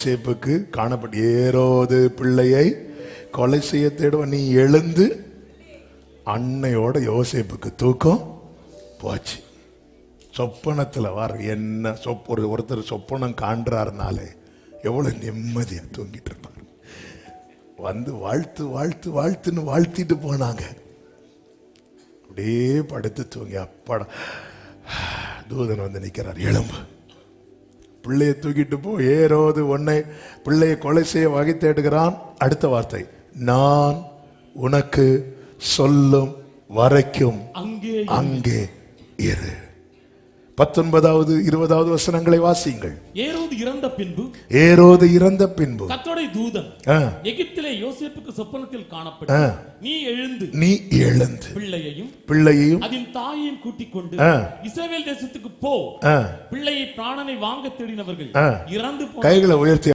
யோசேப்புக்கு காணப்பட்ட ஏரோது பிள்ளையை கொலை செய்ய தேடுவ நீ எழுந்து அன்னையோட யோசேப்புக்கு தூக்கம் போச்சு. சொப்பனத்தில் வர என்ன ஒருத்தர் சொப்பனம் காண்றாருனாலே எவ்வளவு நிம்மதியா தூங்கிட்டு இருப்பார். வந்து வாழ்த்து வாழ்த்து வாழ்த்துன்னு வாழ்த்திட்டு போனாங்க. அப்படியே படுத்து தூங்கி அப்பாடா தூதன் வந்து நிற்கிறார், எலும்பு பிள்ளையை தூக்கிட்டு போ, ஏரோது உன்னை பிள்ளையை கொலை செய்ய வகை தேடுகிறான். அடுத்த வார்த்தை, நான் உனக்கு சொல்லும் வரைக்கும் அங்கே இரு. 19வது 20வது வசனங்களை வாசியுங்கள். ஏரோது இறந்த பின்பு கர்த்தருடைய தூதன் எகிப்திலே யோசேப்புக்கு சொப்பனத்தில் காணப்பட்டு நீ எழுந்து பிள்ளையையும் அதன் தாயையும் கூட்டிக் கொண்டு இஸ்ரவேல் தேசத்துக்கு போ, பிள்ளையை பிராணனை வாங்க தேடினவர்கள் இறந்து கைகளை உயர்த்தி